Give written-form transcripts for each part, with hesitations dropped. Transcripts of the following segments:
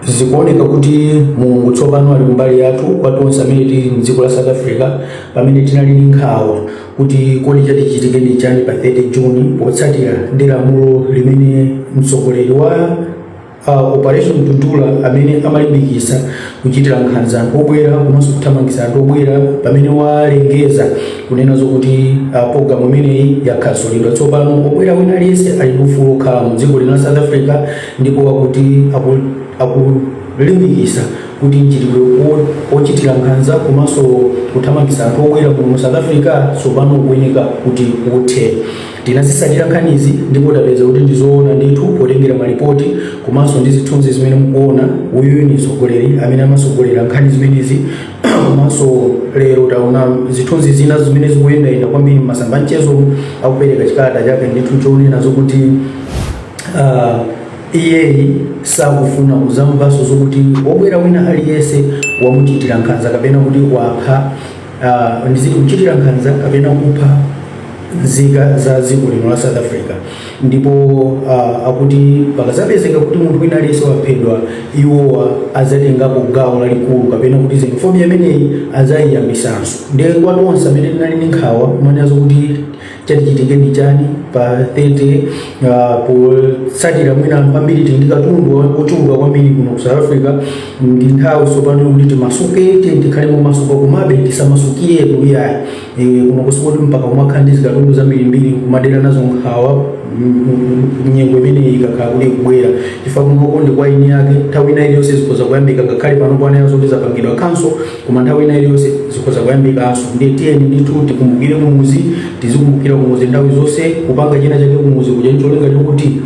zikuoneka kuti Mulungu tsopano ali kumbali yathu kwatonse amene tili m'dziko la South Africa pamene tinali ndi nkhawa kuti kodi chatichitike ndi chani pa 30 Juni potsatira ndi lamulo limene mtsogoleri wa Operation Tuntula amene amalimbikitsa kuchitira nkhanza anthu obwera komanso kuthamangitsa anthu obwera pamene walengeza kunena zokuti programu imeneyi yakhasulidwa tsopano obwera wina aliyense ali ndi ufulu okhala mu dziko lino la South Africa ndipo akuti akulimbikitsa kuti mchitidwe ochitira nkhanza komanso kuthamangitsa anthu obwera mu South Africa tsopano ukuyeneka kuti uthe. Tinazitsatira nkhanizi ndipo tapeza kuti ndizoona ndithu potengera malipoti komanso ndi zithunzi zimene mukuona uyu ni mtsogoleri amene amasogolera nkhani zimenezi komanso lero taona zithunzi zina zimene zikuyendayenda kwambiri m'masamba mchezo akupereka chikalata chake ndithu chonena zokuti iye sakufuna kuzamvaso zokuti obwera wina aliyense wamuchitira nkhanza kapena kuti wapha ndiziti kuchitira nkhanza kapena kupha nzika za dziko lino la South Africa. Ndipo akuti pakazapezeka kuti munthu wina aliyense waphedwa iwowa azatengapo gawo lalikulu kapena kuti xenophobia imeneyi azayiyambisanso. Ndiye kwatonse amene tinali ndi nkhawa kumanena zokuti chatichitike ndi chani pa 30 potsatira mwina anthu ambiri tili ndi katundu ochuluka kwambiri kuno ku South Africa ndi nthawi tsopano kuti timasuke tikhalemo masuka komabe tisamasukire kuyayi kuno kusikuti mpaka kumakhala ndi zikatundu zambirimbiri kumadera nazo nkhawa nyengo imeneyi ikakhala kuti ikubwera chifukwa kunoko ndi kwa ini yake nthawi ina iliyonse zikhoza kuyambika ngakhale pano kuonera zoti zapangidwa khanso koma nthawi ina iliyonse zikhoza kuyambikanso. Ndiye tiyeni ndithu tikumbukire kumuzi tizikumbukira kumuzi nthawi zonse kupanga china chake kumuzi kuja ncholinga chokuti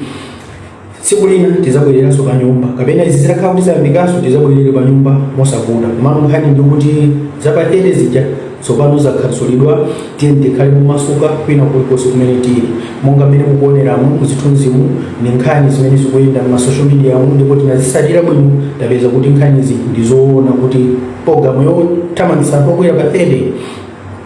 tsiku lina tizabwereranso pa nyumba kapena izi zitakhala kuti zayambikanso tizabwerere pa nyumba mosavuta. Komano nkhani ndi kuti zapatete zija tsopano zakhasulidwa tiyeni tikhale mumasuka kwina kulikonse kumene tili monga mmene mukuoneramu kuzithunzimu ni nkhani zimene zikuyenda m'masocial media mu ndipo tinazitsatira bwino tapeza kuti nkhanizi ndizoona kuti programu yothamangitsa anthu obwera pa 30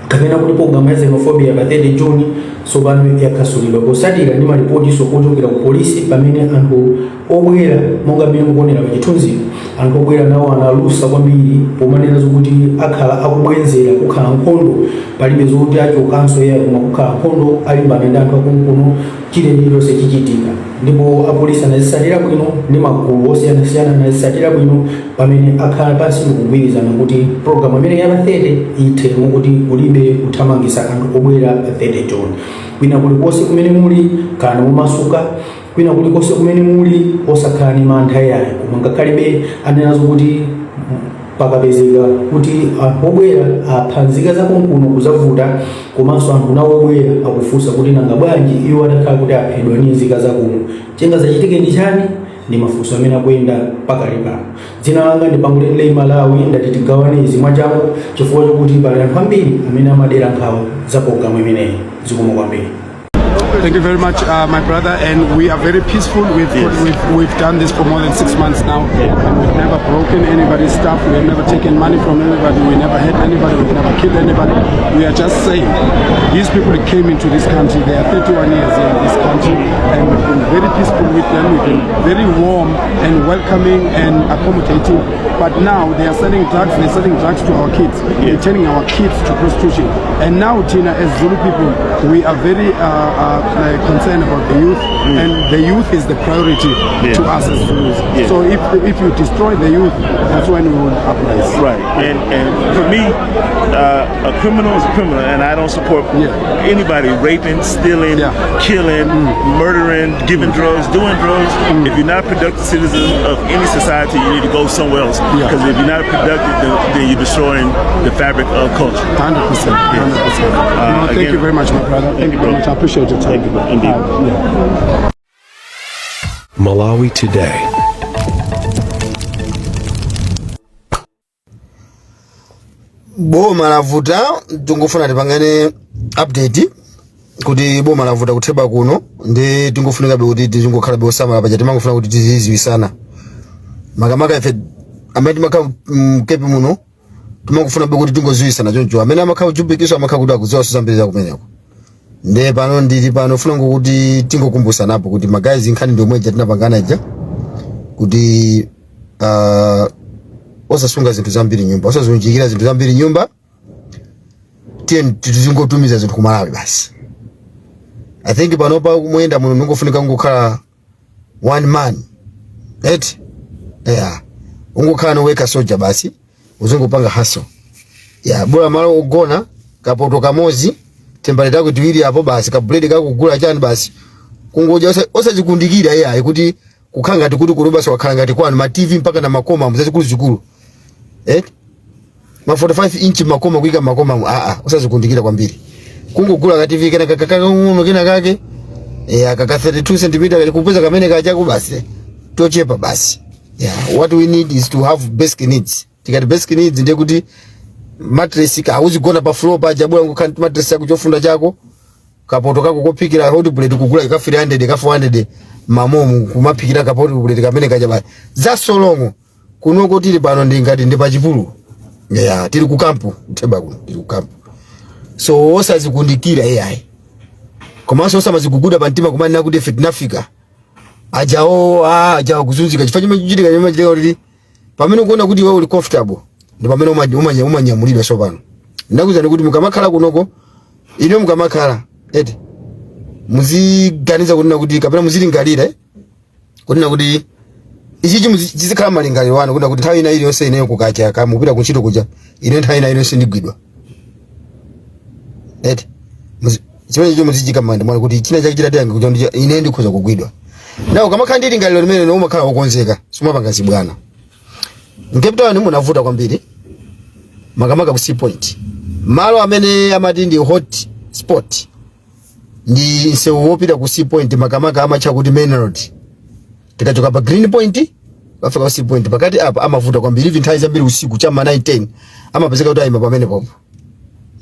kapena kuti programu ya xenophobia pa 30 Juni tsopano yakhasulidwa potsatira ndi malipoti sokuchokera ku polisi pamene anthu obwera monga mmene mukuonera pa chithunzi anthu obwera nawo analusa kwambiri pomanena zokuti akhala akubwenzera kukhala nkhondo palibe zokuti achokanso yeye koma kukhala nkhondo alimbana ndi anthu akumkuno chilichonse chichitika. Ndipo apolisi anazitsatira bwino ndi magulu osiyanasiyana anazitsatira bwino pamene akhala pansi ndikugwirizana kuti programu imene ya pa 30 ithe mokuti kulibe kuthamangitsa anthu obwera pa 30 Juni. Kwina kulikonse kumene muli kana mumasuka kwina kulikonse kumene muli osakhala ni mantha yayi koma ngakhalibe anenazo kuti pakapezeka kuti anthu obwera apha nzika zakumkuno kuzavuta komanso anthu nawo obwera akufunsa kuti nanga bwanji iwo atakhala kuti aphedwa ni nzika zakuno chingazachitike ndi chani ndi mafunso amene akuyenda pakali pano. Dzina langa ndi Panguleni Malawi ndati tigawane izi mwachangu chifukwa chokuti pali anthu ambiri amene amadera nkhawa za programu imeneyi. Zikomo kwambiri. Thank you very much, my brother, and we are very peaceful. We've done this for more than 6 months now, and we've never broken anybody's stuff. We have never taken money from anybody. We never hurt anybody. We've never killed anybody. We are just saying these people that came into this country, they are 31 years in this country, and we've been very peaceful with them. We've been very warm and welcoming and accommodating. But now they are selling drugs. They're selling drugs to our kids. They're turning our kids to prostitution. And now, Tina, as Zulu people, we are very concerned about the youth, and the youth is the priority to us as Zulus. So if you destroy the youth, that's when we will uprise. Right. And for me, a criminal is a criminal, and I don't support anybody raping, stealing, killing, murdering, giving drugs, doing drugs. If you're not a productive citizen of any society, you need to go somewhere else. Because if you're not productive, then you're destroying the fabric of culture. 100%. 100%. Thank you very much, my brother. Thank you very much. I appreciate your time. Thank you, indeed. Malawi Today. Boma lavuta tungofuna tipangane update kuti boma lavuta kutheba kuno ndi tungofunika be kuti tizingokhala be osamala paja timangofuna kuti tiziziwisana makamaka ife amati makha mkepi muno timangofuna be kuti tingoziwisana choncho amene amakha ujubikiswa amakha kuti akuziwa sozambiriza kumeneko nde pano ndili pano funa ngokuti tingokumbusanapo kuti magazi nkhani ndomwe tinapangana ija kuti osasunga zinthu zambiri nyumba, osazunjikira zinthu zambiri nyumba, tizingotumiza zinthu ku Malawi basi. I think panopa kumwenda muno nungofunika ngokhala one man. Right? Yeah. Ungokhala noweka soja basi, uzingopanga hustle. Yeah, bora malo ugona, kapoto kamozi, temperature yako tiwiri hapo basi, ka blade kako kugula chani basi. Kungoja osazikundikira yeye kuti kukhanga ati kuti kuruba so wakhanga ati kwanu ma TV mpaka na makoma muzazikulu zikulu. Ma 45 inch makoma kuika makoma osazikundikira kwambiri. Kungogula ka TV kena kakaka uno kena kake kaka 32 cm kalikupeza kamene kachako basi. Tochepa basi. Yeah, what we need is to have basic needs. Tikati basic needs ndiye kuti mattress hauzi gona pa floor pa jabula ngokhanti mattress yako chofunda chako kapoto kako kopikira hot plate kugula ka 300 ka 400 mamomu kumapikira kapoto plate kamene kaja basi za solongo kunoko tili pano ndingati ndi pa chipulu. Yeah, tili ku kampu Theba kuno tili ku kampu. So osazikundikira AI komanso osamaziguguda pantima kumani nakuti fitnafika ajawo kuzunzika chifanyima chichitika nyama chitika kuti pamene kuona kuti wewe uli comfortable ndi pamene umanyamulidwa so pano. Ndakuza kuti mukamakhala kunoko ine mukamakhala muziganiza kuti kapena muzilingalira kuti ichichi chizikhala malingaliro wanu kuti nthawi ina iliyonse ineyo kukacha kamupita kuntchito kuja ine nthawi ina iliyonse ndigwidwa. Chimene cho muzichika manda mwana kuti china chake chitatanga kuti ine ndikhoza kugwidwa. Nawo kamakhala ndi lingaliro limene no umakhala wokonzeka sumapanga bwana. Cape Town munavuta kwambiri makamaka ku Sea Point. Malo amene amati ndi hot spot ndi nsewu wopita ku Sea Point makamaka amacha kuti Main Road. Tikachoka pa Green Point bafika ku Sea Point pakati apa amavuta kwambiri even nthawi zambiri usiku chama 9:10 amapezeka kuti ayima pamene popo.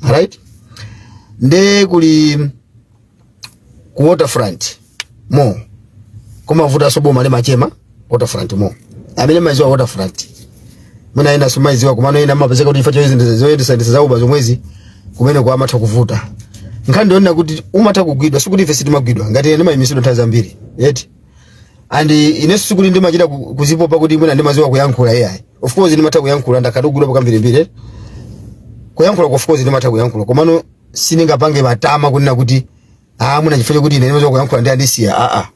Alright? Nde kuli ku waterfront mo koma vuta soboma le machema waterfront mo amene maziwa waterfront muna ina sumaiziwa kumano ina mapezeka kuti ifa choizi zoyendesa za uba zomwezi kumene kwa amatha kuvuta nkhani ndiona kuti umatha kugwidwa sikuti ife sitimagwidwa ngati ene mayimisiro nthawi zambiri yeti and inesu sikuti ndimachita kuzipopa kuti mwina ndimaziwa kuyankhula AI of course ndimatha kuyankhula ndakadugula pakambirimbiri kuyankhula of course ndimatha kuyankhula komano siningapange matama kunena kuti mwina chifukwa kuti ine ndimaziwa kuyankhula ndi andisiya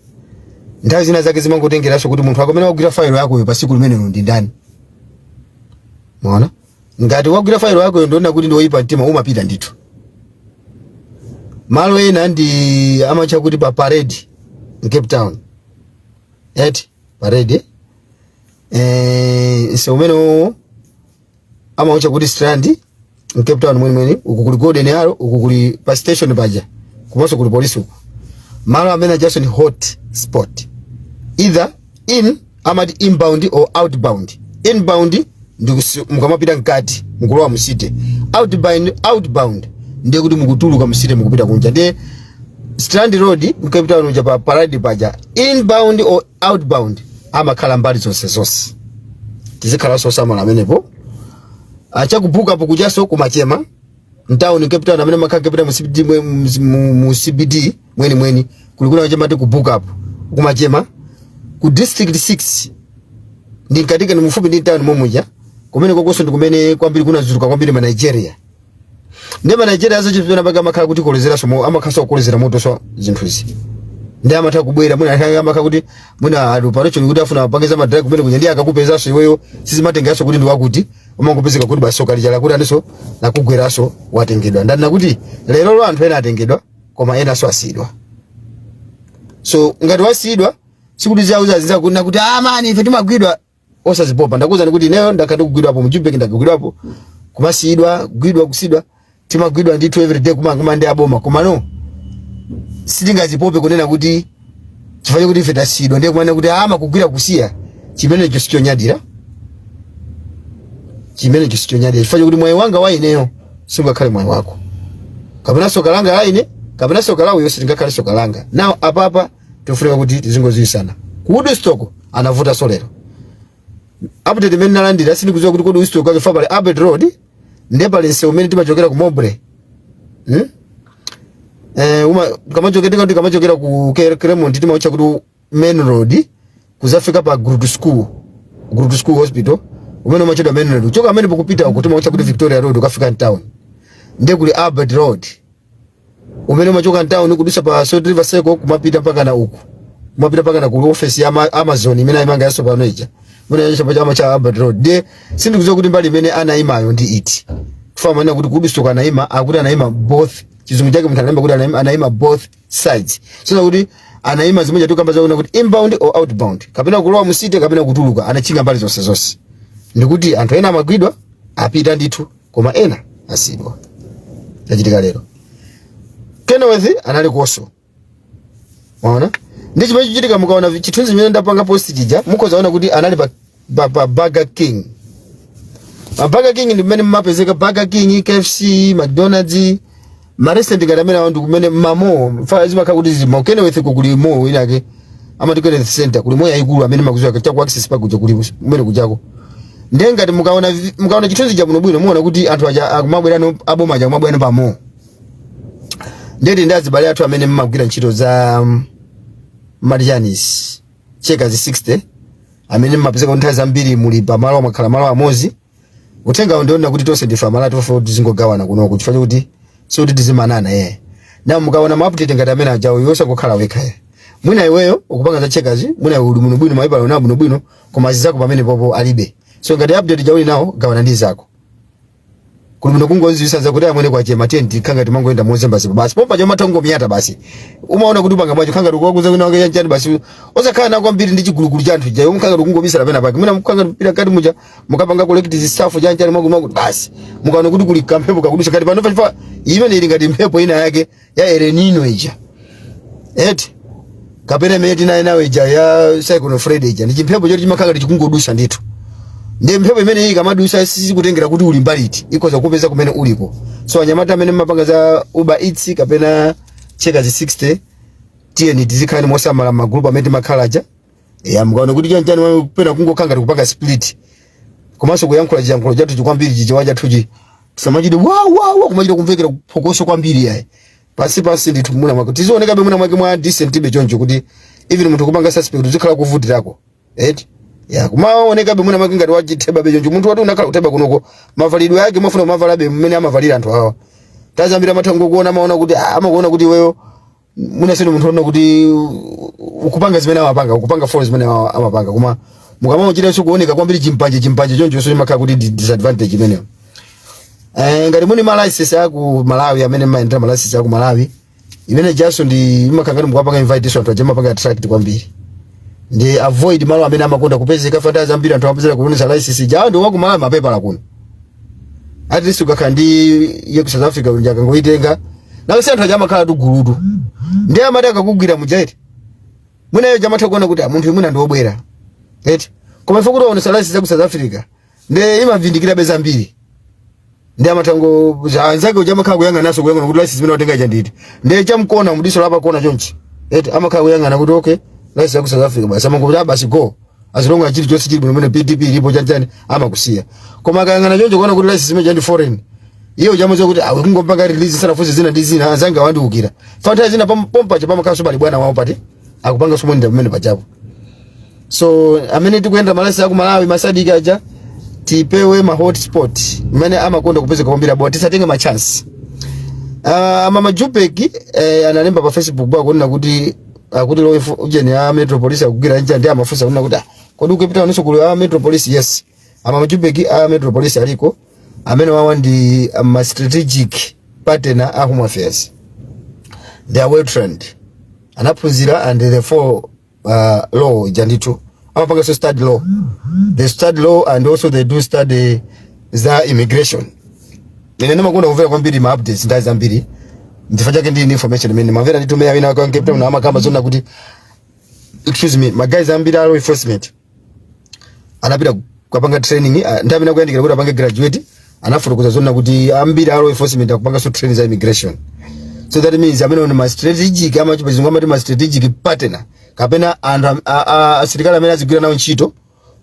nthawi zina zake zimangotengeraso kuti munthu akomene wagwira file yako pa siku limene ndi ndani. Mwaona? Ngati wagwira file yako ndiona kuti ndi oyipa mtima umapita ndithu. Malo ena ndi amacha kuti pa parade Cape Town. Parade. So umene amacha kuti strand Cape Town mweni uku kuli Golden Arrow uku kuli pa station paja. Kumaso kuli police uku. Malo amene just ni hot spot. Either inbound or outbound. Inbound ndi mukamapita nkati mukulowa musite. Outbound ndi kuti mukutuluka musite mukupita kunja. Ndi Strand Road Cape Town uja pa parade paja. Inbound or outbound amakhala mbali zonse. Tizikhala sosamala amenepo. Acha kubuka hapo kujaso kumachema. Town Cape Town amene makhala Cape Town mu CBD mweni kulikuna wachema kubuka hapo kumachema. Ku district 6 ndi katika ni mfupi ndi town momuja kumene kokoso ndi kumene kwambiri kuna zuruka kwambiri ma Nigeria. Ndema Nigeria azo chipona baga makhala kuti kolezera so amakhaso kolezera moto so zinthu izi. Ndi amatha kubwera muna amakhala kuti muna aluparocho kuti afuna apangeza madrug kumene kunya ndi akakupeza so iweyo sizimatengaso kuti ndi wakuti umangopezeka kuti basoka lijala kuti andiso nakugweraso watengedwa. Ndani nakuti lero anthu ena atengedwa koma ena so asidwa. So ngati wasidwa sikuti zauza zinza kuna kuti mani ife timagwidwa osazipopa ndakuza nikuti neyo ndakati kugwidwa hapo mjumbe ndakagwidwa hapo kumasidwa gwidwa kusidwa timagwidwa ndithu every day kuma ndi aboma koma no sitingazipope kunena kuti chifanye kuti ife tasidwa ndiye kumana kuti kugwira kusiya chimene chisichonyadira chifanye kuti moyo wanga waineyo singakhale moyo wako kapena soka langa aine kapena soka lawo yose tingakhale soka langa now apapa tufurika kuti tizingozisana kudu stoko anavuta solero update mena landi dasini kuziwa kuti kudu stoko kwa fabale Abed Road ndepale nse umene timachokera ku Mobre kamachokera ku Clermont timaucha kuti Main Road kuzafika pa Good School Group School Hospital umene machoda amene uchoka amene pokupita ukutuma ucha kuti Victoria Road ukafika town ndiye kuli Albert Road umene machoka town kudusa pa South River Circle kumapita mpaka na uku kumapita mpaka na ku office ya Amazon imene imanga yaso pano ija mune yacho pa cha Albert Road de sindikuzowa kuti mbali imene anaimayo ndi iti kufama na kuti kudusa kana ima akuti anaima both chizungu chake mtu anaimba kuti anaima both sides so kuti anaima zimoja tu kamba zaona kuti inbound or outbound kapena kulowa musite kapena kutuluka anachinga mbali zonse ndikuti anthu ena amagwidwa apita ndithu koma ena asidwa chachitika lero Kenworth anali koso waona ndi chimene chichitika mukaona chithunzi chimene ndapanga post chija mukozaona kuti anali pa Burger King Burger King ndi mmene mmapezeka Burger King KFC McDonald's marestaurant ngamene wandu kumene mamo fazi makakuti zima Kenworth kuli mo inake amati Kenworth Center kuli mo yaikulu amene makuziwa cha ku access pa kuja kuli mmene kujako ndengati mukaona chithunzi cha bwino muona kuti anthu aja akumabwera aboma aja kumabwera pamo ndeti ndazibale athu amene mmagwira ntchito za Marianis Checkers 60 amene mmapezeka nthawi zambiri muli pa malo amakhala malo amozi utenga ndiona kuti tonse ndifa malo tofa tizingogawana kuno kuchifanya kuti so tizimanana na mukaona ma-update ngati amene ajawo yosa kukhala wekha mwina iweyo ukupanga za Checkers mwina uli muno bwino maibala una muno bwino koma zako pamene popo alibe so ngati update jauli nawo gawana ndi zako kuli muno kungoziwisa za kuti amwene kwa chema tent kanga timangoenda mozemba sipo basi pompa choma tango miyata basi umaona kuti upanga mwacho kanga tukuwakuza kuna wake yanchani basi osakhala na kwambiri ndi chigulugulu chanthu jayo mkanga tukungobisala pena pake mwina mkanga pita kati muja mukapanga collect zistafu chanchani mwagu basi mukaona kuti kuli kampepo kakudusha kati panofa chifa imene ili ngati mpepo ina yake ya El Nino ija kapena meti nawe ija ya Cyclone Freddy ija ndi chimpepo choti chimakanga tichikungodusha ndithu ndi mphepo imene iyi kamadusa sisi kutengera kuti uli mbaliti ikoza kupeza kumene uliko so anyamata amene mapanga za Uber Eats kapena Checkers 60 TN tizikhani mosamala magroup amene makhalaja mukaona kuti chanchani kupena kungokanga tikupanga split komanso kuyankhula chiyankhulo chathu chikwambiri chichiwaja thuchi tisamachide wa kumachide kumvekera phokoso kwambiri pasi ndithu muna mwake tizioneka be muna mwake mwa decent be choncho kuti even munthu kupanga suspect uzikhala kuvutirako kumaoneka be muna mwake ngati wachitheba be choncho munthu wati unakhala kuteba kunoko mavalidwe yake mafuna mavala be mmene amavalira anthu awa tazambira mathango kuona maona kuti amakuona kuti wewe muna sino munthu ona kuti ukupanga zimene amapanga ukupanga force zimene amapanga kuma mukama uchita kuoneka kwambiri chimpanje choncho so imakhala kuti disadvantage imeneyo ngati muni license yaku Malawi amene maendera license yaku Malawi imene jaso ndi imakangani mukapanga invitation to ajama panga attract kwambiri ndi avoid malo amene amakonda kupezeka fantazi ambiri anthu amapezera kuonesa license jawo ndi waku Malawi mapepa la kuno at least ukakandi yeku South Africa unjaka ngoitenga na wese anthu ajama khala tuguludu ndi amati akakugwira mujaiti mwina yo jama takuona kuti munthu mwina ndi obwera koma ife kuti waonesa license yaku South Africa ndi imavindikira beza mbiri ndi amatango anzake ujama kha kuyanga naso kuyanga kuti license imene watenga chanditi ndi chamkona mudiso lapa kona chonchi amakha kuyanga na kuti okay license yaku South Africa basi amango basi go azilonga chili chonse chili bwino PDP ilipo chanchani amakusiya koma kayanga na choncho kuona kuti license imene ndi foreign iyo jamu zokuti kungopanga release sana fuzi zina ndizina azanga wandiukira fantazi zina pompa cha pamakhaso bali bwana wawo pati akupanga somo ndi pamene pachapo so amene tikuenda malasi yaku Malawi masadiki aja tipewe ma hotspot mene amakonda kupezeka kwambira bwa tisatenge ma chance mama Jupeki analemba pa Facebook bwa kuona kuti lo ujeni ya Metropolis akugira nje ndi amafusa kuona kuti kodi ukipita uneso kule Metropolis yes mama Jupeki Metropolis aliko amene wawa ndi strategic partner a Home Affairs they are well trained anaphunzira and therefore law jandito amapanga so study law they study law and also they do study za immigration nene makunda kuvera kwambiri ma updates ndazi ambiri ndifacha ke ndi information mene mavera nditumea wina kwa captain na amakamba zona kuti excuse me my guys ambira law enforcement anapita kupanga training ndapina kuyandikira kuti apange graduate anafurukuza zona kuti ambira law enforcement akupanga so training za immigration so that means amene on my strategic ama chipezungu ama my strategic partner kapena serikali amene azigwira nawo ntchito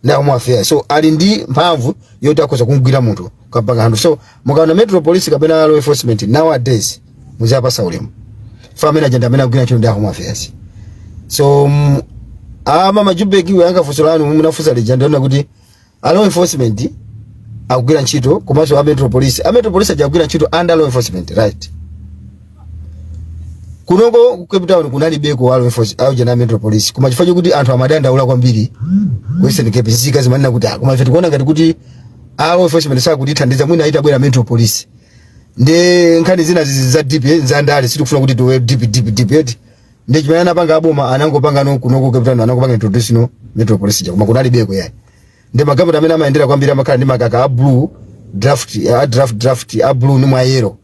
na Home Affairs so ali ndi mphamvu yoti akoza kugwira munthu kapanga handu so mukaona Metropolis kapena law enforcement nowadays muzapa saulemu family agenda amene agwira ntchito ndi Home Affairs so Majubeki yanga fusolano munafusa lejanda ndona kuti law enforcement akugwira ntchito komanso a Metro Police akugwira ntchito under law enforcement, right? Kunoko ku Cape Town kunali beko wa law enforcement au jana Metro Police kuma chifukwa kuti anthu amadanda ula kwambiri Western Cape zika zimanena kuti koma ife tikuona ngati kuti law enforcement sakutithandiza mwina itabwera Metro Police nde nkhani zina za deep za ndale sitikufuna kuti to deep nde chimene anapanga aboma anangopanga no kunoko Cape Town anangopanga introduction Metro Police koma kunali beko yayi nde magavana amene amaendera kwambiri amakhala ndi makaka a blue draft a blue ni mwa yellow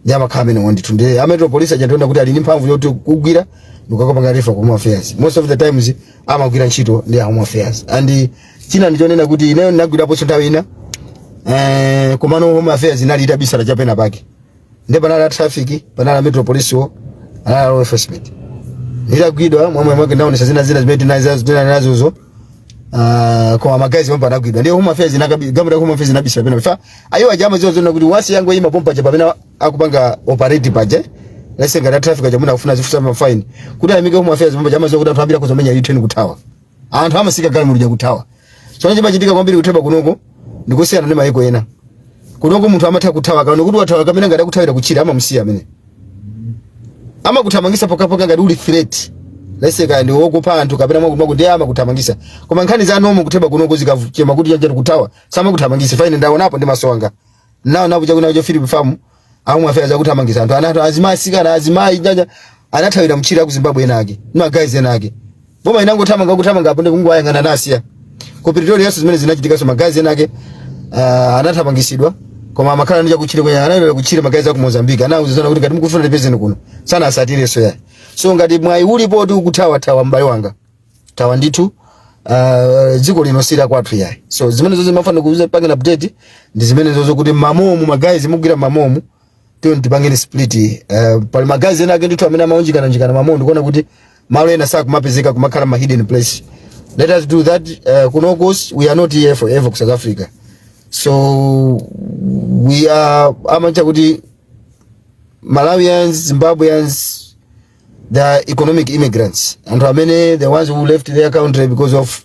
nyama kamene wanditunde a Metro Police ajatona kuti ali ndi mphamvu yoti kugwira ndikakapanga refa ku Home Affairs most of the times amagwira ntchito ndi Home Affairs and china ndichonena kuti ineyo ndagwira poso nthawi ina komano Home Affairs inali itabisa la chapena pake nde panala traffic panala Metro Police wo anala law enforcement ndagwidwa momwe mwake ndaonesa zina zimene nazo kwa magazi wampa nagwidwa ndi Home Affairs gamura Home Affairs nabisa pena fa ayo ajama zozona kuti wasi yango ima pompa chapa pena akupanga operate paje lesenga na traffic jamuna kufuna zifusa ma fine kuti amike Home Affairs pompa jama zokuti anthu kuzomenya U-turn kutawa anthu amasika gala mulija kutawa so chimachitika kwambiri kuteba kunoko ndikusiyana ndi mayiko ena kunoko munthu amatha kutawa kana kuti watawa kamene ngada kutawira kuchira amamusiya amene kuthamangisa pokapoka ngati uli threat leseka ndi wokupa anthu kapena mwakuti ndi kuthamangisa koma nkhani za nomo kuteba kunoko zikachema kuti yanje kutawa samakuthamangisa fine ndaona apo ndi maso anga napo chakuna cho Philip Farm Home Affairs akuthamangisa anthu anathu azimayi jaja anathawira mchira ku Zimbabwe enake guys enake boma inangothamanga apo ndi kungwayangana nasiya ku Pretoria yaso zimene zinachitika so magazi enake anathamangisidwa koma amakhala ndi chakuchire kwenye anaenda kuchire magazi aku Mozambique anawuzana kuti ngati mukufuna represent kuno sana asatire so ya so ngati mwayi ulipo kuti ukutawa mbali wanga tawa ndithu dziko linosira kwathu yayi so zimene zozo mafana kuuza pangena update ndi zimene zozo kuti mamomu magazi mugwira mamomu tiyo ndipangeni split pali magazi enake ndithu amene amaunjikana mamomu ndikuona kuti malo ena sakumapezeka kumakhala ma hidden place. Let us do that. Kunokos, we are not here for ever South Africa. So we are amachakuti Malawians, Zimbabweans, they are economic immigrants, and how many the ones who left their country because of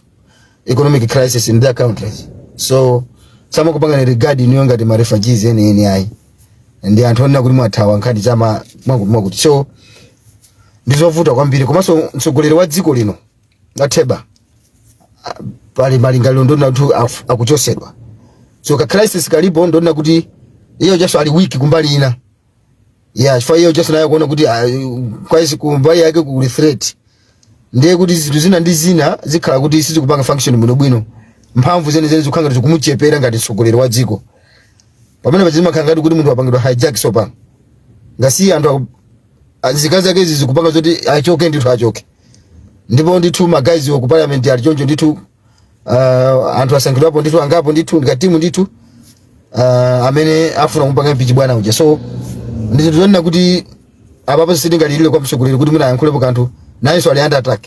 economic crisis in their countries. So some kupanga regard nyonga de refugees NNI, and they are tona kuti mwatawa nkati chama mwakuti. So ndizovuta kwambiri komanso mtsogoleri wa dziko lino Gateba pali malingaliro ndona kuti akuchosedwa. So ka crisis kalipo ndona kuti iyo jaso ali wiki kumbali ina. Yeah, chifukwa iyo jaso nayo kuona kuti kwaisi kumbali yake ku threat. Ndiye kuti zinthu zina ndi zina zikhala kuti isizi kupanga function bwino mphamvu zene zikukanga tikumuchepera ngati mtsogoleri wa dziko. Pamene pachima khangati kuti munthu apangidwa hijack sopa. Ngasi anthu azikazi zake zikupanga zoti achoke ndithu achoke. Ndipo ndithu magazi wa ku parliament ali choncho ndithu anthu asankhidwapo ndithu angapo ndithu ngatimu ndithu amene afuna kupanga mpichi bwana uja. So ndithu tuzonena kuti apapo sitingalilire kwa mtsogoleri kuti mwina ayankhulepo kanthu nayenso ali under attack.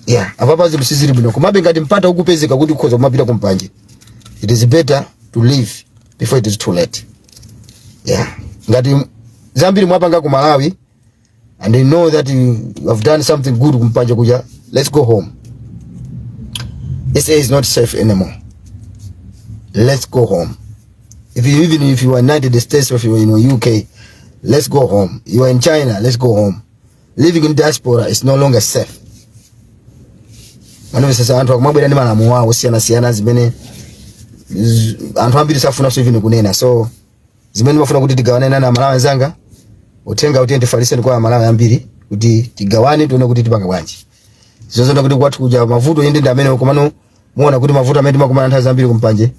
Yeah, apapo zinthu sizili bwino komabe ngati mpata ukupezeka kuti ukhoza kumapita kumpanje. It is better to leave before it is too late. Yeah, ngati zambiri mwapanga ku Malawi and they know that you have done something good kumpanja kuja, let's go home. SA is not safe anymore. Let's go home. Even if you are in United States or if you are in UK, let's go home. You are in China, let's go home. Living in diaspora is no longer safe. Manu sasa anthu akumabwera ndi malamu wawo siyana zimene anthu ambiri safuna so even kunena. So zimene mafuna kuti tigawane na Malawi zanga utenga utende falise kwa Malawi ambiri kuti tigawane tuone kuti tipanga bwanji. Zozona kuti kwathu kuja mavuto yende ndi amene komano muona kuti mavuto amene timakumana nthawi zambiri kumpanje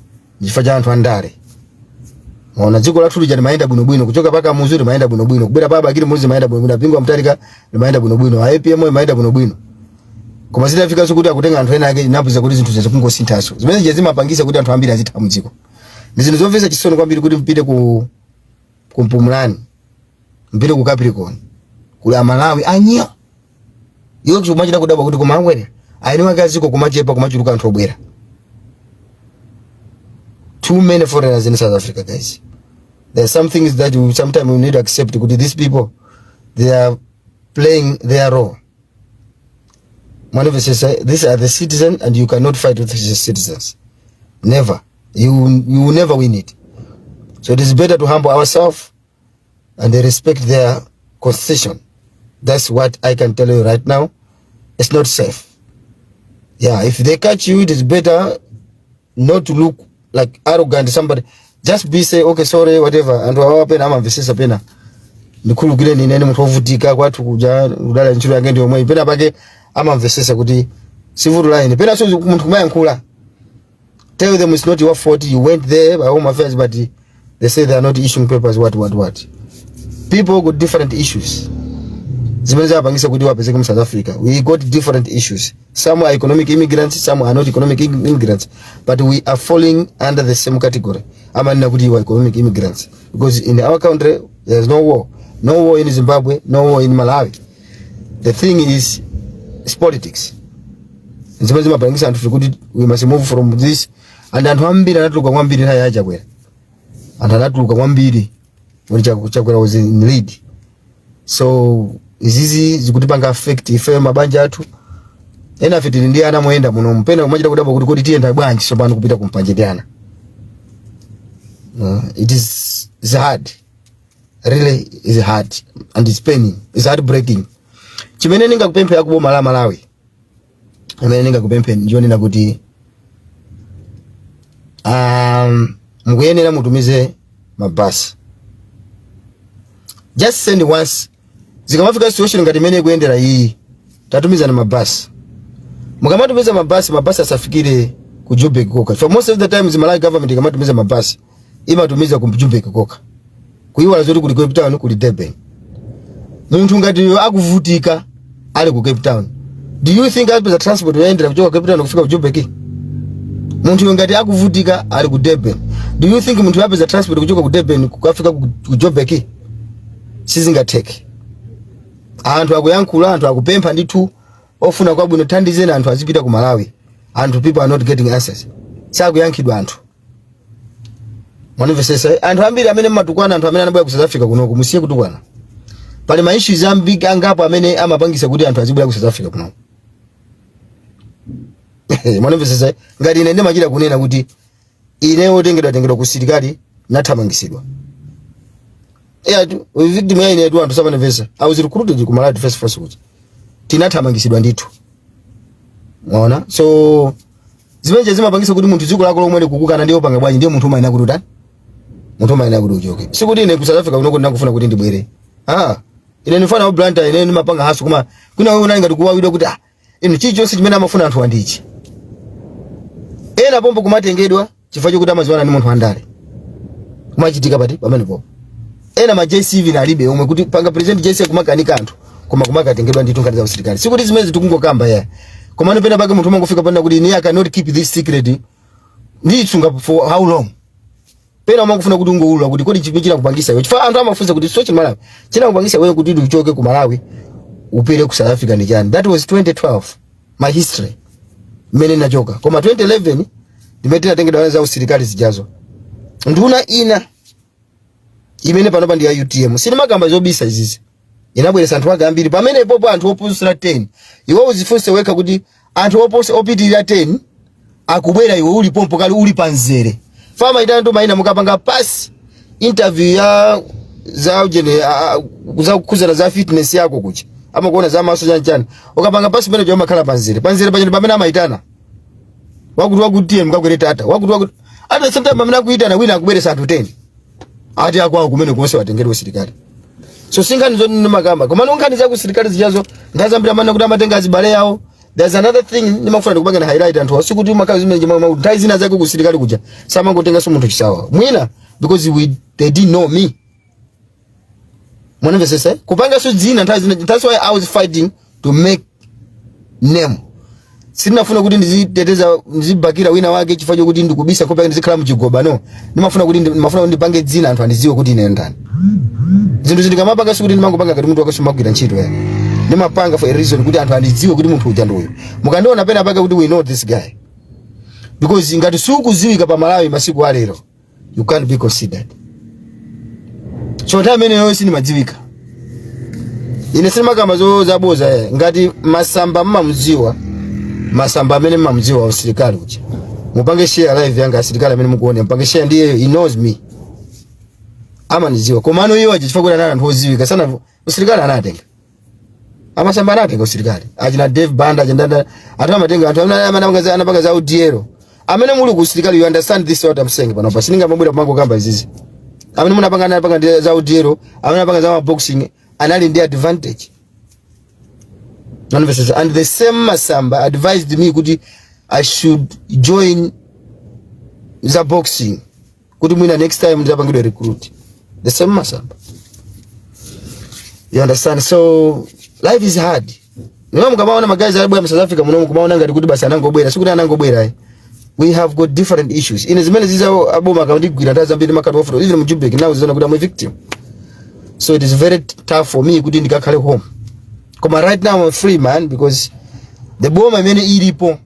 chifukwa cha anthu andale. Muona dziko lathu lija limayenda bwinobwino kuchoka paka muzuri limayenda bwinobwino kubera baba akili muzi limayenda bwinobwino pingo mtarika limayenda bwinobwino IPM limayenda bwinobwino. Koma zitafika kuti akutenga anthu ena ake inapuza kuti zinthu zikungosinthaso. Zimene je zimapangisa kuti anthu ambiri azitha mdziko. Ndi zinthu zomvetsa chisoni kwambiri kuti mpite ku Mpumulani. Mpite ku Capricorn. Kula Malawi anyo. Iyo kumachita kudaba kuti kumangwere. Ayi magaziko kumachepa kumachuluka anthu obwera. Too many foreigners in South Africa, guys. There are some things that you sometimes you need to accept. These people, they are playing their role. Whenever say these are the citizens and you cannot fight with the citizens. Never. You will never win it. So it is better to humble ourselves and respect their constitution. That's what I can tell you right now. It's not safe. Yeah, if they catch you, it is better not to look like arrogant somebody. Just be say, okay, sorry, whatever. And wapena ama mvesesa pena. Nikulu gile ni nene mtovutika kwa tukuja udala nchuru yange ndio mwe. Pena pake ama mvesesa kuti sivuru line. Pena so mtu kumaya nkula. Tell them it's not your fault. You went there by home affairs, but they say they are not issuing papers. What? People got different issues. Zimeza bangisa kuti wapezeka mu South Africa. We got different issues. Some are economic immigrants, some are not economic immigrants, but we are falling under the same category. Amana kuti wa economic immigrants, because in our country there's no war. No war in Zimbabwe, no war in Malawi. The thing is politics. Zimeza bangisa antu kuti we must move from this, and antu ambiri anatuluka kwambiri hayaja kwera. Antu anatuluka kwambiri muri chakwera was in lead. So izizi zikutipanga affect ife mabanja atu ena fitili ndiye ana muenda muno mpenda kumajira kudaba kuti kodi tienda bwanji so pano kupita kumpanjediana. It's hard, really is hard, and it's paining, it's heartbreaking. Chimene ninga kupempe yakuboma la Malawi, amene ninga kupempe njoni na kuti mkuyenera mutumize mabasi. Just send once. Zikamafika situation ngati mene kuendera hii tatumiza na mabasi. Mukamatumiza mabasi asafikire ku Joburg koka. For most of the times Malawi government ikamatumiza mabasi imatumiza ku Joburg koka. Kuiwala zoti kuli Cape Town kuli Durban. Muntu ngati akuvutika ali ku Cape Town. Do you think alipeza transport yaendera kuchoka Cape Town kufika ku Joburg? Muntu ngati akuvutika ali ku Durban. Do you think muntu yapeza transport kuchoka ku Durban kufika ku Joburg? Sizingateke. Antu akuyankula, antu akupempa nditu ofuna kwa bwino thandize na antu azipita ku Malawi. Antu people are not getting answers. Sakuyankidwa antu. Mwanivesesa antu ambiri amene matukwana antu amene anabwera ku South Africa kuno kumusiye kutukwana. Pali ma issues ambiri angapo amene amapangisa kuti antu azibwera ku South Africa kuno. Mwanivesesa ngati ine ndimachira kunena kuti ine otengedwa ku silikali nathamangisidwa. Victim ya ine yetu antu saba nevesa. I was recruited ku Malawi Defense Force kuti tinathamangisidwa nditu. Mwaona? So zimenje zimapangisa kuti muntu dziko lako lomwe kukukana ndiyo panga bwanji ndiyo muntu umayina kuti tani? Muntu umayina kuti uchoke. Sikuti ine ku South Africa kunoko ndakufuna kuti ndibwere. Ine nifana oblanta ine nimapanga hasu kuma kuna wewe unanga tukuwawidwa kuti ino chichonse chimene amafuna anthu andichi. Ena pombo kumatengedwa chifukwa chokuti amaziwana ni muntu andale. Kumachitika pati pamene popo. Ena ma JCV na libe omwe kuti panga president JC kumakanika anthu koma kumakatengedwa nditu ngati za usilikali. Sikuti zimezi tikungokamba ya. Koma nopenda pake muntu mangofika panda kuti ni cannot keep this secret. Nditsunga for how long? Pena mangofuna kuti ungoulula kuti kodi chipinjira kupangisa iwe. Chifukwa anthu amafunsa kuti so chimalawi. China kupangisa wewe kuti uchoke ku Malawi upere ku South Africa ndi chani. That was 2012. My history. Mene nachoka. Koma 2011 ndimetena tengedwa za usilikali zijazo. Nduna ina imene pano pa ndi ya UTM. Sini makamba zobisa izizi. Inabwelesa anthu ake ambiri. Pamene popo anthu opusira 10. Iwo uzifunse weka kuti anthu opitirira 10 akubwera iwe uli pompo kali uli panzere. Fama itanto maina mukapanga pass interview ya za ujene za kukuzana za fitness yako kuchi. Ama kuona za maso chanchani. Ukapanga pass pene joma kala panzere. Panzere pachani pamene amaitana. Wakuti mkakweleta ata. Wakuti ata sometimes pamene akuitana wina akubweresa anthu 10. Ati akwa kumene konse watengedwa serikali. So singani zoni nimakamba. Koma nongani za ku serikali zijazo ndazambira mana kuti amatenga azibale yawo. There's another thing nimafuna kubanga na highlight anthu sikuti makazi zimene jema ndai zina zake ku serikali kuja. Sama ngotenga so munthu chisawa. Mwina because they didn't know me. Mwana vese kupanga so zina ndai zina. That's why I was fighting to make name. Sinafuna kuti ndiziteteza ndizibakira wina wake chifukwa kuti ndikubisa kopanga ndizikhala muchigoba no. Nimafuna kuti ndipange dzina anthu andiziwe kuti ine ndani. Zinthu zindikamapanga sikuti ndimangopanga ngati munthu wakasoma kugwira ntchito ya. Nimapanga for a reason kuti anthu andiziwe kuti munthu uja ndoyo. Mukandiona pena pake kuti we know this guy. Because ngati sukuziwika pa Malawi masiku alero, you can't be considered. So tamene yosi nimadziwika. Ine sima kama zo zaboza ngati masamba mma mziwa. masamba amene mamziwa wa serikali uja mupange share live yanga serikali amene mukuone mupange share ndiye he knows me ama niziwa komano iyo aje chifukwa na anthu oziwika sana serikali anatenga amasamba anatenga serikali ajina Dave Banda ajenda atama matenga anthu anapanga za audiero amene muli ku serikali you understand this what I'm saying pano pa sininga mabwera pango kamba izizi amene munapanga za audiero amene anapanga za boxing anali ndi advantage. And the same Masamba advised me kuti I should join the boxing. Kuti mwina next time ndapangidwe recruit. The same Masamba. You understand? So life is hard. Niwamu kama wana magazi alibu ya South Africa munomu kumaona ngati kuti basi anangobwera. Sikudi anangobwera. We have got different issues. In as many as abo makaundi kugira ndaza mbili makatu ofro. Even mjubek now zona kuda mwe victim. So it is very tough for me kuti ndikakale home. Koma right now I'm free man because the boma imene ilipo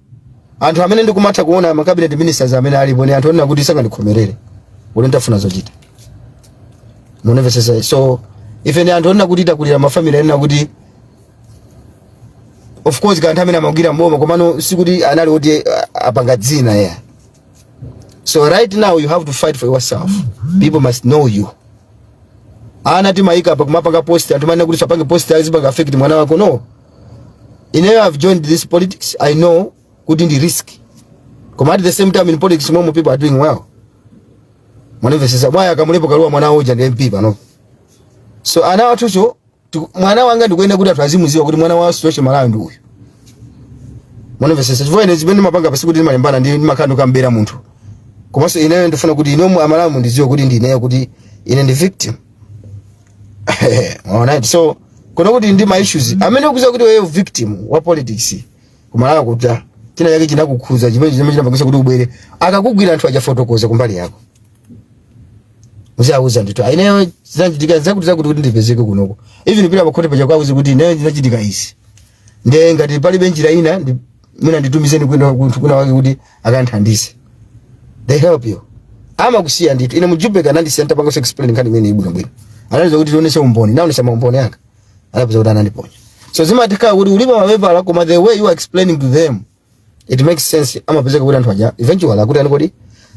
anthu amene ndikumata kuona ma cabinet ministers amene alipo ni anthu onena kuti sanga ndikomerere uli ndafuna zochita muneve sasa. So if any anthu onena kuti itakulira ma family onena kuti of course kanthu amene amagira mboma komano sikuti anali kuti apanga dzina ya. So right now you have to fight for yourself. People must know you. Ana timaika hapa kumapanga post atumana kuti sapange post azipanga affect mwana wako no. I've joined this politics I know kuti ndi risk. Come at the same time in politics more people are doing well. Mwana sasa baya akamulepo kalua mwana hoja ndi MP pano. So ana watucho mwana wanga ndikuenda kuti atwazimuziwa kuti mwana wa situation Malawi ndi uyu. Mwana sasa chivyo zimene mapanga pasi kuti malembana ndi makando kambera munthu. Komanso ine ndifuna kuti ino Malawi ndiziwe kuti ndi ine kuti ine ndi victim. Alright, so kuna kuti ndi my issues amene kuza kuti wewe victim wa politics kumalawa kuta tina yake chinakukhuza chimene chinapangisa kuti ubwere akakugwira anthu aja fotokoza kumbali yako uzauza ndito aineyo zinachitika zakuti ndipezeke kunoko even pila pakhote paja kwauze kuti ineyo zinachitika izi ndiye ngati pali benjira ina mina nditumizeni kwenda kuna wake kuti akanthandise they help you ama kusiya ndito ine mujube kana ndi center pango explain kani mene ibuna bwino analiza kuti tionesha umboni naonesha maumboni yanga alapo za udana ndiponya. So zima atika uli ulipa maweba ala kuma the way you are explaining to them it makes sense ama pezeka kuti anthu aja eventually akuti anikodi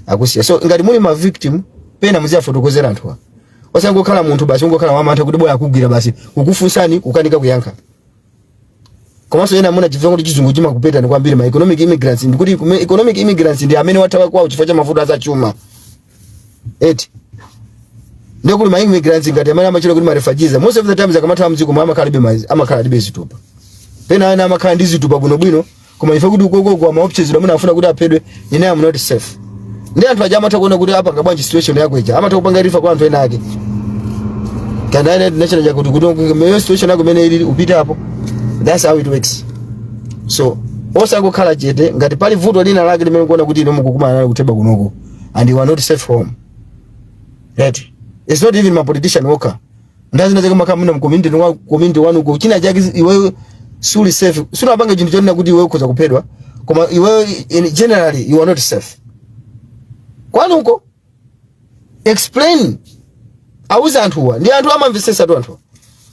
akusiya. So ngati muli ma victim pena muzia fotokozera anthu osango khala munthu basi ungokhala wamantha kuti boya akugwira basi kukufunsani kukanika kuyankha komanso ena muna chifukwa kuti chizungu chima kupeta ni kwambiri ma economic immigrants ndikuti economic immigrants ndi amene wathawa kwawo chifukwa cha mafuta azachuma eti ndio kuli ma immigrants ngati amene amachira kuti ma refugees most of the times akamata mziko mama kalibe zitupa pena ana amakhala ndi zitupa bwino koma ife kuti ukoko kwa ma options amene afuna kuti aphedwe ine am not safe. Ndi anthu aja amata kuona kuti apa ngabwanji situation yako ija amata kupanga rifa kwa anthu ena ake kana ine national ya kuti meyo situation yako mene ili upita hapo. That's how it works. So osa kukhala chete ngati pali vuto lina lake limene kuona kuti ino mukukumana nalo kuteba kunoko and you are not safe home. Right? It's not even my politician worker. Ndazi naze kama kama community wanu ko china jaki iwe suli safe. Suna banga chintu chona kuti iwe ukoza kupedwa. Koma iwe in generally you are not safe. Kwani uko explain. Auza anthu ndi anthu amamvesesa tu anthu.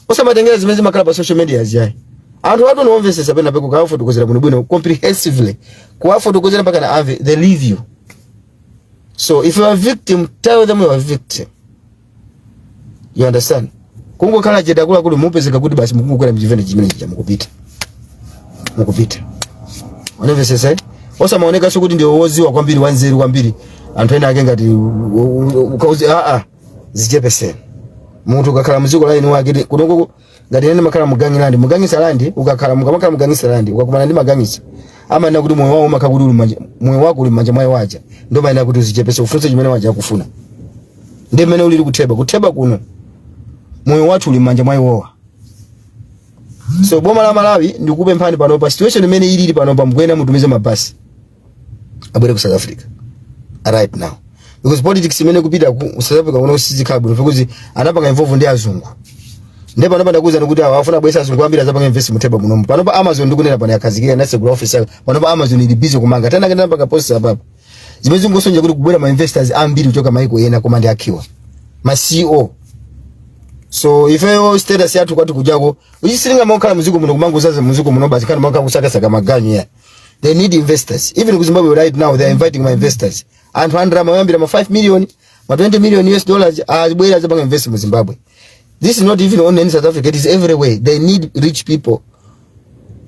Osamatengera zimezi makala pa social media aziyai. Anthu watu no mvesesa pena peko ka fotokozera bwino comprehensively. Kwa fotokozera mpaka na ave they leave you. So if you are a victim, tell them you are a victim. You understand? Kungo kala jeda kula kuli mupezeka kuti basi mukungu kwela mjivene chimene cha mukupita. Waneve sasa osa maoneka so kuti ndio wozi wa kwambiri wanzeru kwambiri anthu ena ake ngati ukauzi zichepese muntu ukakhala muziko line wake kunoko ngati ene makhala mugangisa landi ukakhala mukamakhala mugangisa landi ukakumana ndi magangisa ama na kuti moyo wako makakudulu moyo wako uli manja mwayo waja ndio maana kuti uzichepese ufunse chimene waja kufuna ndi mene ulili kuteba kuno moyo watu uli manja mwayo wowa. So boma la Malawi ndikupe mphani pano pa situation imene ili pano pa mkwena mutumize mabasi abwere ku South Africa right now because politics imene kupita ku South Africa kuno sizikhabu because anapanga involve ndi azungu ndipo anapanda kuza nikuti awafuna bwesa azungu ambira zapanga invest muteba muno pano pa Amazon ndikunena pano yakazikira na segura officer pano pa Amazon ili busy kumanga tena ngenda mpaka post hapa zimezungu sonje kuti kubwera ma investors ambiri kutoka maiko yena komandi akiwa ma CEO. So if you status yatu kwati kujako usiringa mokala muziko muno kumangu sasa muziko muno basi kana maka kusaka saka maganyi ya They need investors. Even in Zimbabwe right now, they are inviting my investors. And 5 million, 20 million US dollars are where they invest in Zimbabwe. This is not even only in South Africa, it is everywhere. They need rich people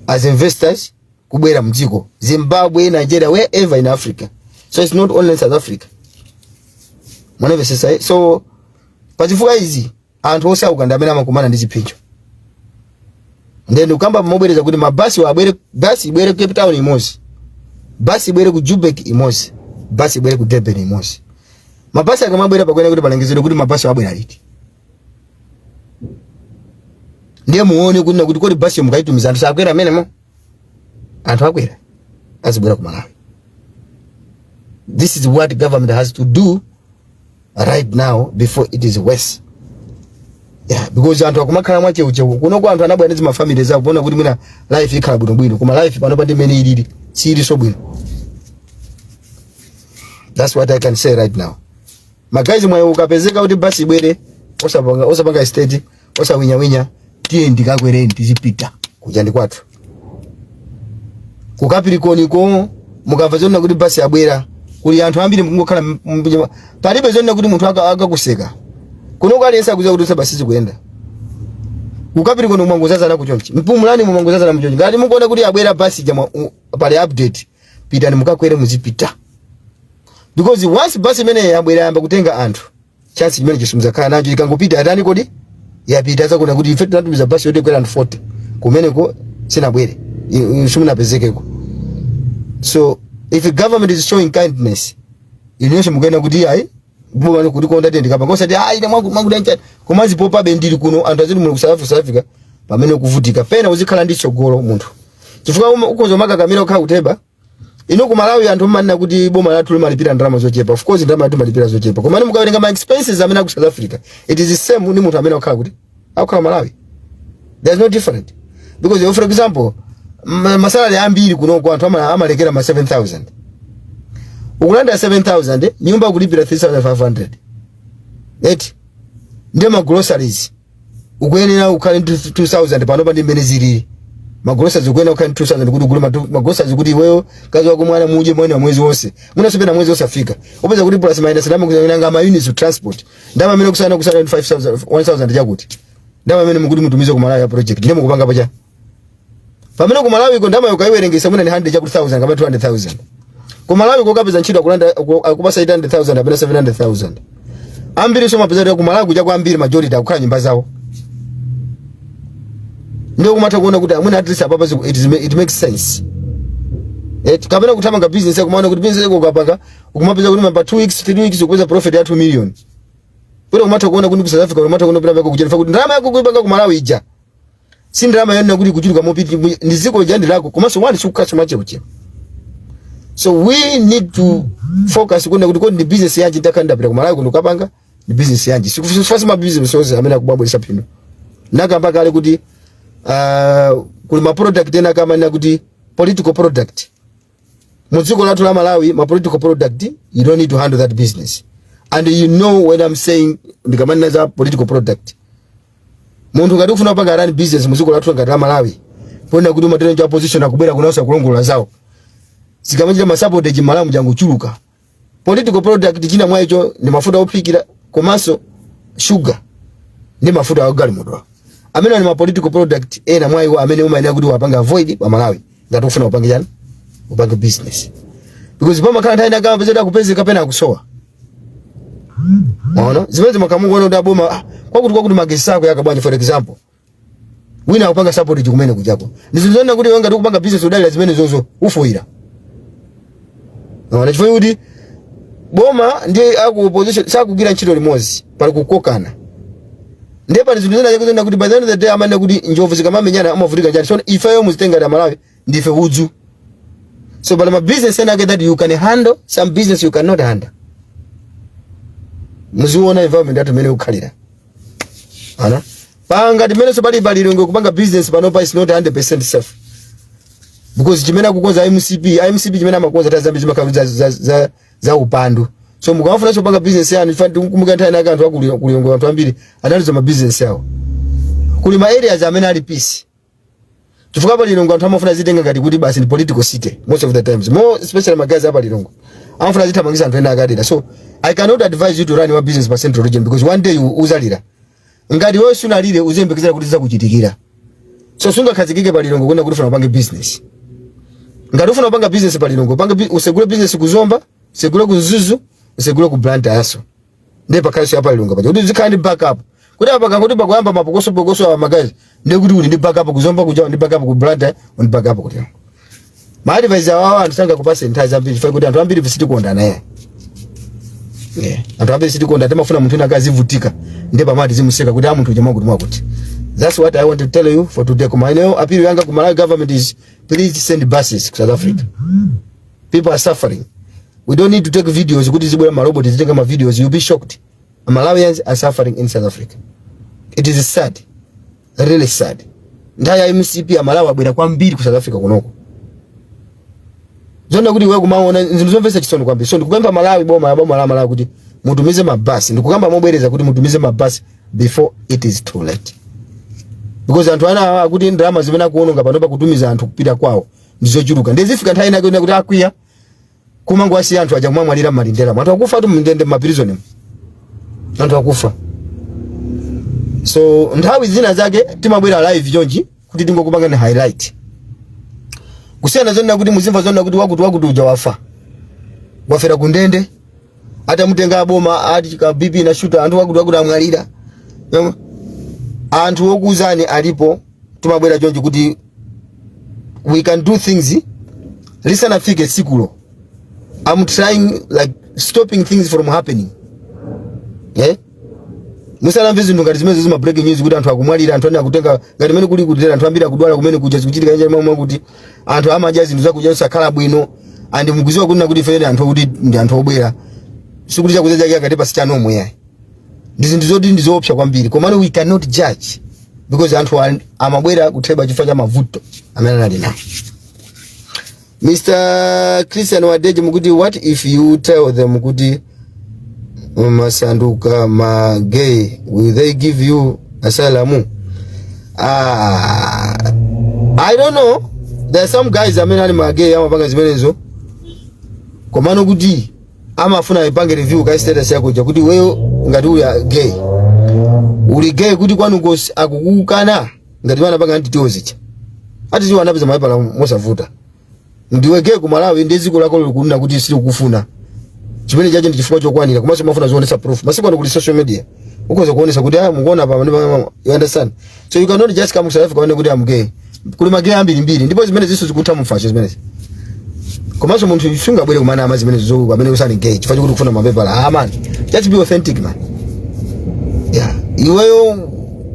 as investors. Kubwera mdziko. Zimbabwe, Nigeria, wherever in Africa. So it's not only in South Africa. Mwaneve sasa. So, pachifuka hizi, anthu ose akukandamira makumana ndi chipinjo. Then ukamba mobwereza kuti mabasi wabwere, basi ibwere ku Cape Town imozi. Basi ibwere ku Joburg imozi. Basi ibwere ku Durban imozi. Mabasi akamabwera pakwena kuti palengezedwe kuti mabasi wabwera liti. Ndiye muone kuti kodi basi mukaitumiza anthu sakwera amenemo. Anthu akwera. Azibwera ku Malawi. This is what government has to do right now before it is worse. Yeah, because anthu akumakhala mwache uche kuno kwa anthu anabwera ndi mafamily zawo kuona kuti mwina life ikhala bwino koma life pano pandi mene ilili sili so bwino. That's what I can say right now. Magazi mwayo ukapezeka kuti basi bwere osapanga state osawinya tiye ndikakwereni tizipita kuja ndi kwathu. Kukapirikoni ko mukamva zonna kuti basi abwera kuli anthu ambiri mungokhala palibe zonna kuti munthu akakuseka. Kuno kwa aliyensa kuziwa kuti basi zikuyenda. Kukapirikoni mwangozaza na kuchonchi. Mpumulani mwangozaza na mchonchi. Ngati mukuona kuti abwera basi jama pale update pitani mukakwere muzipita. Because once basi mene yabwera yamba kutenga anthu chance chimene chisumuza kana nacho ikangopita atani kodi yapita za kuna kuti ife tunatumiza basi yote kwera anthu 40 kumeneko sina bwere sumuna pezekeko. So if the government is showing kindness inyoshe mugenda kuti ai bwana kuti konda tendi kapa ngosa ti ai mwangu dancha komanzi popa bendiri kuno anthu azini mu South Africa pamene kuvutika pena uzikhala ndi tsogolo munthu chifukwa ukozo makakamira okha uteba ino ku Malawi anthu manena kuti boma lathu limalipira ndalama zochepa. Of course ndalama limalipira zochepa koma mukawerenga ma expenses amene ku South Africa it is the same ni munthu amene okhala kuti akhala Malawi. There's no different because for example masalari ambiri kuno kwa anthu amalekera ma 7,000 ukulanda 7,000 nyumba kulipira 3,500 eti ndiye ma groceries ukuyenera ukhale 2,000 pano pa ndi mbene zilili ma groceries ukuyenera ukhale 2,000 kuti ugule ma groceries kuti wewe kazi wako mwana muje mwana mwezi wonse munasopena mwezi wonse afika upeza kuti plus minus ndama kunyanga ma units of transport ndama mene kusana 5,000 1,000 chakuti ndama mene mukuti mutumize ku Malawi project ndiye mukupanga pacha pamene ku Malawi ko ndama yokaiwerengesa muna ni 100 chakuti 1,000 kama 200,000 ku Malawi ko kapeza ntchito kulanda akupasa 800,000 apena 700,000 ambiri so mapeza ku Malawi kuja kwa ambiri majority akukhala nyumba zawo ndio kumata kuona kuti amuna at least apapa it makes sense. Kapena kutama business yako maana kuti business yako ukapanga ukumapeza kuti mamba 2 weeks 3 weeks ukuweza profit ya 2 million. Pole kumata kuona kuti ku South Africa kumata kuona pira yako kujefa kuti ndalama yako kuipanga ku Malawi ija. Si ndalama yenu kuti kuchuluka mopiti ndiziko jandi lako komanso wali sukaso mache uche. So we need to focus kuna kuti kodi business yanji ndakanda pira ku Malawi kuno kapanga ni business yanji. Sikufasi ma business sources amene akubabulisa pino. Nakamba kale kuti kuli ma product ena kama na kuti political product muziko latu la Malawi ma political product you don't need to handle that business and you know when I'm saying ndikamana za political product muntu ngati ufuna kupanga run business muziko latu ngati la Malawi pona kuti matendo cha opposition akubera kunausa kulongola zawo sikamanja ma sabotage Malawi mjangu chuluka political product china mwacho ni mafuta opikira komanso sugar ni mafuta ya gali modwa amene ni ma political product ena mwayo amene umayenera kuti wapanga avoid wa Malawi ngati ufuna upanga jani upanga business because pama kana nthawi nakamba zeda kupezeka pena kusowa maona zimene makamungu ono ndaboma kwakuti magesi ako yakabwanya for example wina upanga support kumene kujako ndizizona kuti wenga kupanga business udali zimene zozo ufuira maona chifukwa kuti boma ndiye aku opposition sakugira ntchito limozi pali kukokana ndepa ndizinduzana yakuzenda kuti by the end of the day amane kuti njovu zikamamenyana amavutika njani so ifeyo muzitenga da Malawi ndife udzu. So but my business that you can handle, some business you cannot handle. Muziona environment that mene ukhalira. Ana? Panga dimene so bali ngo kupanga business panopa is not 100% safe. Because chimena kukonza IMCP chimena makonza tazambi chimaka za upandu. So mukafuna so panga business yani fandi kumbuka ntana akantu kuliongo watu ambiri analizo ma business yao. Kuli ma areas amene ali peace. chifukwa pa Lilongwe anthu amafuna zitenga ngati kuti basi ni political city most of the times, more especially magazi hapa Lilongwe amafuna zitamangisa anthu ena akadera. So I cannot advise you to run your business per central region because one day you uzalira ngati wewe sunalire uzembekezera kuti zizakuchitikira. So sunga khazikike pa Lilongwe kwenda kuti ufuna upange business. Ngati ufuna upanga business pa Lilongwe upange usegule business kuzomba, usegule kuzuzu, usegule ku brand aso. Ndiye pakasi hapa Lilongwe paja kuti zikhandi backup. Kuti apa kuti pakuyamba mapokoso wa magazi ndiye kuti uli ndi backup kuzomba kuja ndi backup ku brand on backup kuti. Ma advisor wao anataka kupasa entaza mbili fa kuti anthu ambiri visiti kuonda naye. Yeah. Anthu ambiri visiti kuonda temafuna munthu ina akazivutika ndiye pamati zimuseka kuti amuntu jamaa kuti mwakuti. That's what I want to tell you for today. Kuma leo appeal yanga ku Malawi government is please send buses to South Africa. People are suffering. We don't need to take videos. Kuti zibwera marobot zitenga ma videos, you'll be shocked. Malawians are suffering in South Africa. It is sad. Really sad. Ndaya MCP ya Malawi abwera kwambiri ku South Africa kunoko. Zonda kuti wewe kumaona zinzomvesa chisono kwambiri. So ndikugamba Malawi boma la Malawi kuti mutumize mabasi. Ndikugamba mobwereza kuti mutumize mabasi before it is too late. Because anthu ana kuti ndalama zimene akuononga panopa kutumiza anthu kupita kwawo ndizochuluka. Ndezifika nthawi inake kuti akwiya kumango asi anthu aja kumwalira malindera. Anthu akufa tu mndende maprison. Anthu akufa. So nthawi zina zake timabwera live jonji kuti tingokupanga ni highlight. Kusiyana zonna kuti muzimva zonna kuti wakuti uja wafa. Wafera kundende. Ata mutenga boma ati ka BP na shooter anthu wakuti amwalira. Anthu okuzani alipo tumabwera jonji kuti we can do things. Listen afike sikulo. I'm trying like stopping things from happening. Yeah? Musala mvezi ndo ngati zimene zima breaking news kuti anthu akumwalira anthu akutenga ngati mene kuli kutera anthu ambira kudwala kumene kuja zikuchitika nje mwa kuti anthu amaja zinthu zakuja sakhala bwino andi mukuziwa kuti nakuti fene anthu kuti ndi anthu obwera sikuti chakuza chake akati pasi chano mweya ndizoopsa kwambiri komano we cannot judge because anthu amabwera kutheba chifukwa cha mavuto amene ali nawo. Mr. Christian Wadeje mukuti what if you tell them kuti masanduka ma gay, will they give you asylum? I don't know. There are some guys amene ma gay amapanga zimenezo komano kuti amafuna ipange review ka status yako kuti wewe ngati uli gay kuti kwanu akukukana ngati bana panga antitozicha ati ziwa anapeza maipa mosavuta ndiwe gay ku Malawi ndeziko lako likunena kuti sili kufuna chimene chaje ndi chifukwa chokwanira komanso mafuna zionesa proof masiku ano kuli social media ukoza kuonesa kuti mukuona pa you understand. So you cannot just come to South Africa when kuti am gay kuli magay ambiri ndipo zimene ziso zikutha mufashe zimene komanso munthu sungabwere kumana ama zimene zizo amene usali gay chifukwa chokuti kufuna mapepa la man, just be authentic man. Yeah, you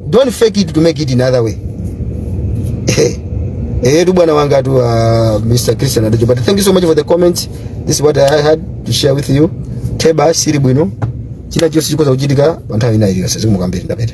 don't fake it to make it another way. Tu bwana wanga tu Mr. Christian Wadeje, but thank you so much for the comments. This is what I had to share with you. Teba siri bwino china chose chikoza kuchitika panthawi inayo sasa zikumukambira ndapeta.